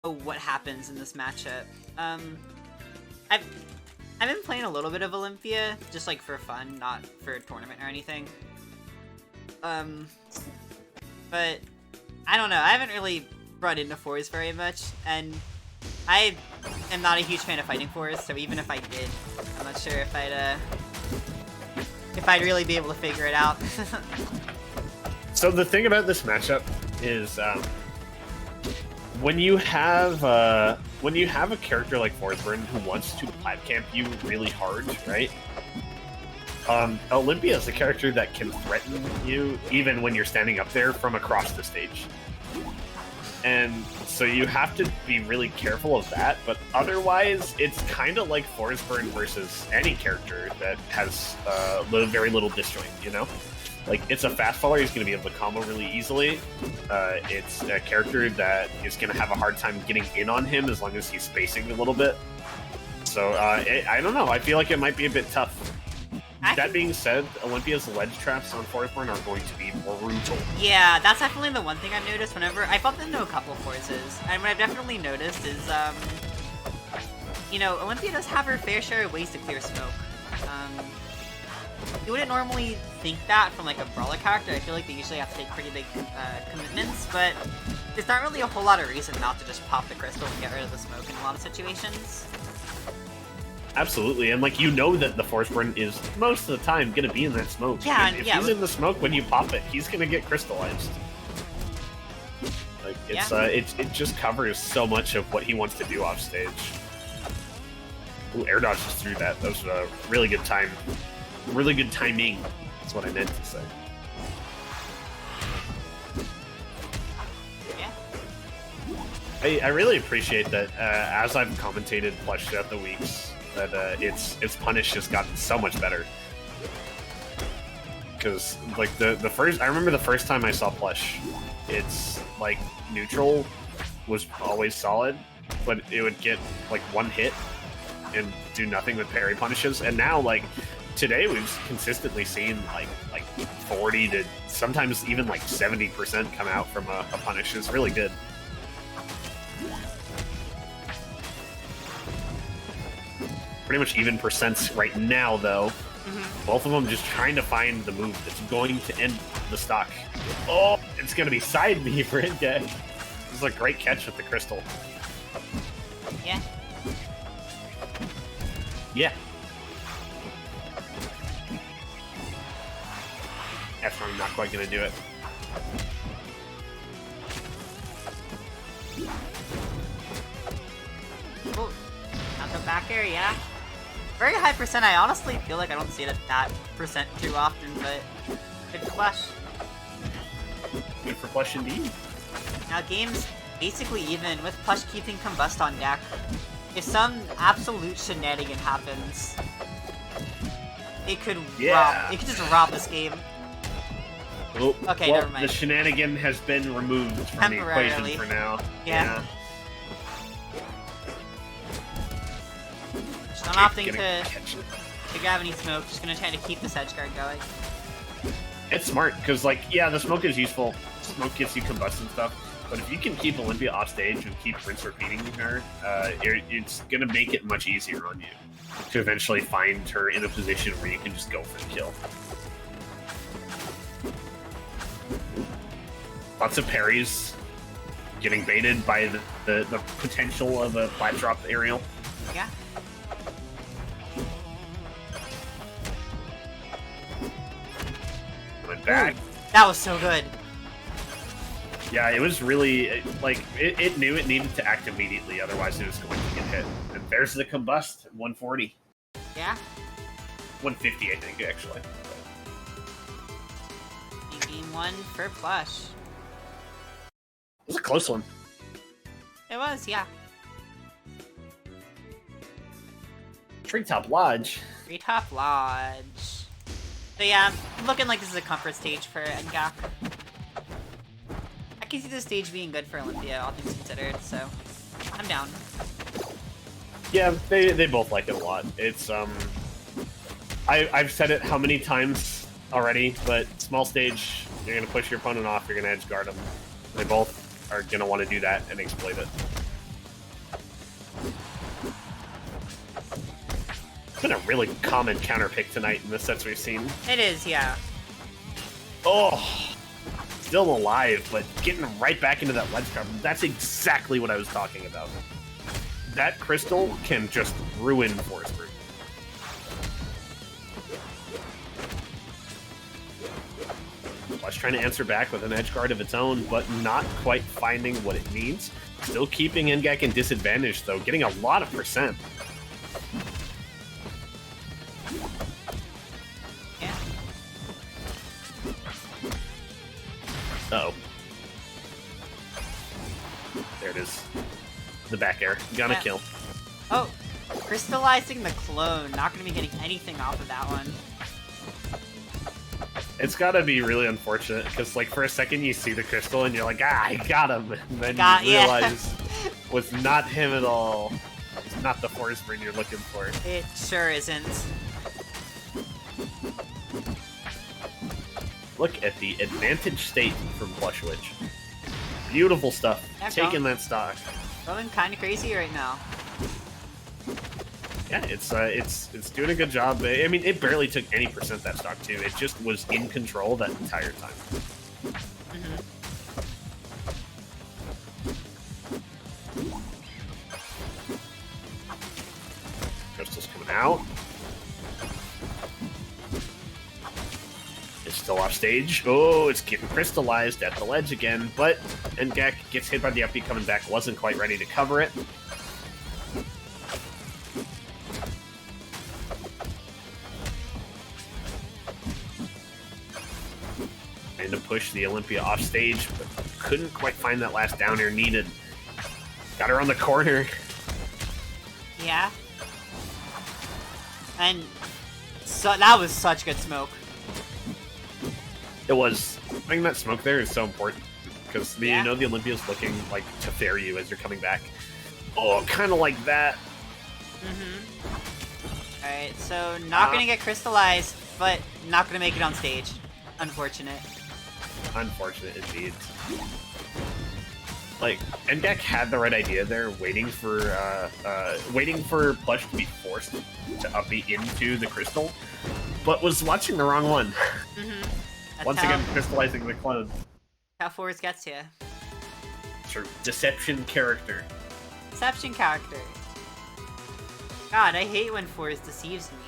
what happens in this matchup. I've I've been playing a little bit of Olympia, just like for fun, not for a tournament or anything. But I don't know. I haven't really run into fours very much, and I am not a huge fan of fighting fours. So even if I did, I'm not sure if I'd really be able to figure it out. So the thing about this matchup is when you have a character like Forsburn who wants to plat camp you really hard, right? Olympia is a character that can threaten you even when you're standing up there from across the stage. And so you have to be really careful of that, but otherwise it's kind of like Forsburn versus any character that has very little disjoint, you know? Like, it's a fast faller, he's going to be able to combo really easily. It's a character that is going to have a hard time getting in on him as long as he's spacing a little bit. So, I don't know, I feel like it might be a bit tough. That being said, Olympia's ledge traps on Forsburn are going to be brutal. Yeah, that's definitely the one thing I've noticed whenever I bumped into a couple of forces, and what I've definitely noticed is, you know, Olympia does have her fair share of ways to clear smoke. You wouldn't normally think that from like a brawler character. I feel like they usually have to take pretty big commitments, but there's not really a whole lot of reason not to just pop the crystal and get rid of the smoke in a lot of situations. Absolutely, and like you know that the Forsburn is most of the time gonna be in that smoke. Yeah, if he's in the smoke when you pop it, he's gonna get crystallized. Like it's it just covers so much of what he wants to do off stage. Ooh, air dodge just through that. That was a really good time. Really good timing. That's what I meant to say. Yeah. I really appreciate that as I've commentated Plush throughout the weeks, that its punish has gotten so much better. Because like I remember the first time I saw Plush, it's like neutral was always solid, but it would get like one hit and do nothing with parry punishes, and now like today we've consistently seen like 40 to sometimes even like 70% come out from a punish. It's really good. Pretty much even percents right now though. Both of them just trying to find the move that's going to end the stock. Oh, it's going to be side B for Ngak. This is a great catch with the crystal. Yeah. Yeah. That's I'm not quite going to do it. Oh, not the back air, yeah. Very high percent. I honestly feel like I don't see it at that percent too often, but good flush. Good for Plush indeed. Now game's basically even with Plush keeping Combust on deck. If some absolute shenanigan happens, it could just rob this game. Oh, okay, well, never mind. The shenanigan has been removed from the equation for now. Yeah. So I'm opting to grab any smoke, just gonna try to keep this edge guard going. It's smart, because like, yeah, the smoke is useful. Smoke gets you combust and stuff. But if you can keep Olympia off stage and keep rinse repeating her, it's gonna make it much easier on you to eventually find her in a position where you can just go for the kill. Lots of parries, getting baited by the potential of a flat drop aerial. Yeah. Went back. Ooh, that was so good. Yeah, it was really, like, it knew it needed to act immediately, otherwise it was going to get hit. And there's the combust, 140. Yeah. 150, I think, actually. Game one for Plush. It was a close one. It was, yeah. Treetop Lodge. Treetop Lodge. So yeah, looking like this is a comfort stage for Ngak. I can see the stage being good for Olympia, all things considered, so I'm down. Yeah, they both like it a lot. It's, I've said it how many times already, but small stage, you're going to push your opponent off, you're going to edge guard them. They both are going to want to do that and exploit it. It's been a really common counter pick tonight in the sets we've seen. It is, yeah. Oh, still alive, but getting right back into that ledge cover. That's exactly what I was talking about. That crystal can just ruin Forestburg. Plush trying to answer back with an edge guard of its own, but not quite finding what it needs. Still keeping Ngak in disadvantage, though, getting a lot of percent. Yeah. Uh-oh. There it is. The back air. Gonna kill. Oh, crystallizing the clone. Not going to be getting anything off of that one. It's gotta be really unfortunate, because, like, for a second you see the crystal and you're like, ah, I got him! And then you realize was not him at all. It's not the forest burn you're looking for. It sure isn't. Look at the advantage state from Plush Witch. Beautiful stuff. Yeah, taking that stock. Going kind of crazy right now. Yeah, it's doing a good job. I mean, it barely took any percent that stock too. It just was in control that entire time. Crystal's coming out. It's still off stage. Oh, it's getting crystallized at the ledge again, but Ngak gets hit by the up B coming back. Wasn't quite ready to cover it. To push the Olympia off stage, but couldn't quite find that last down air needed. Got her on the corner. Yeah. And so that was such good smoke. It was. I think that smoke there is so important because you know the Olympia's looking like to fair you as you're coming back. Oh, kind of like that. Alright, so not gonna get crystallized, but not gonna make it on stage. Unfortunate. Unfortunate indeed. Like, Ngak had the right idea there, waiting for Plush to be forced to up B into the crystal, but was watching the wrong one. Once again, crystallizing the clone. How Forest gets you. True. Deception character. Deception character. God, I hate when Forest deceives me.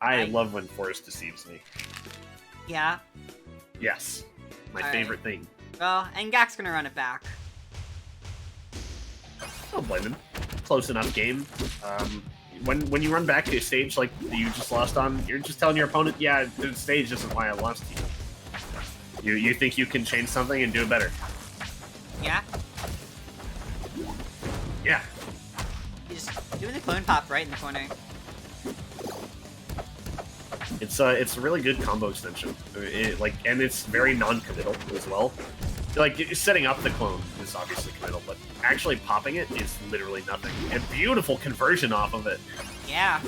I love when Forest deceives me. Yeah? Yes. My favorite thing. Well, Ngak's gonna run it back. Don't blame him. Close enough game. When you run back to a stage like you just lost on, you're just telling your opponent, yeah, the stage isn't why I lost to you. You think you can change something and do it better. Yeah? Yeah. He's doing the clone pop right in the corner. It's a really good combo extension. And it's very non-committal as well. Like, setting up the clone is obviously committal, but actually popping it is literally nothing. And beautiful conversion off of it. Yeah.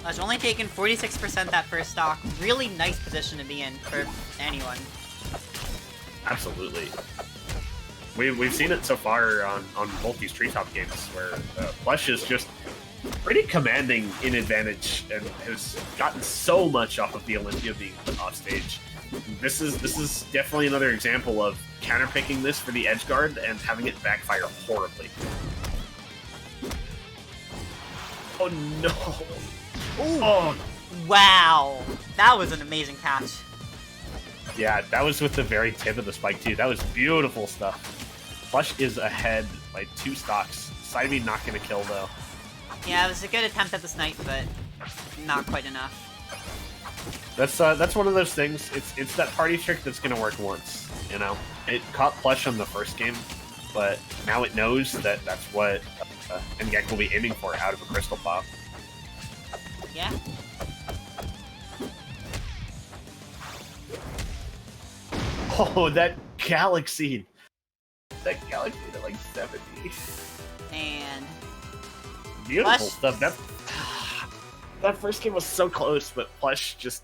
It's only taken 46% that first stock. Really nice position to be in for anyone. Absolutely. We've seen it so far on both these treetop games, where Plush is just pretty commanding in advantage and has gotten so much off of the Olympia being put off stage. This is definitely another example of counterpicking this for the edge guard and having it backfire horribly. Oh no! Ooh. Oh wow, that was an amazing catch. Yeah, that was with the very tip of the spike too. That was beautiful stuff. Plush is ahead by 2 stocks. Side B not gonna kill though. Yeah, it was a good attempt at the snipe, but not quite enough. That's one of those things. It's that party trick that's gonna work once. You know, it caught Plush on the first game, but now it knows that that's what Ngak will be aiming for out of a crystal pop. Yeah. Oh, that Galaxy! That Galaxy at like 70. And beautiful Plush. stuff. That first game was so close, but Plush just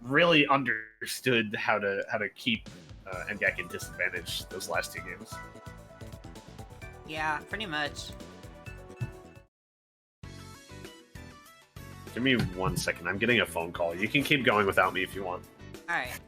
really understood how to keep Ngak in disadvantage those last 2 games. Yeah, pretty much. Give me 1 second. I'm getting a phone call. You can keep going without me if you want. Alright.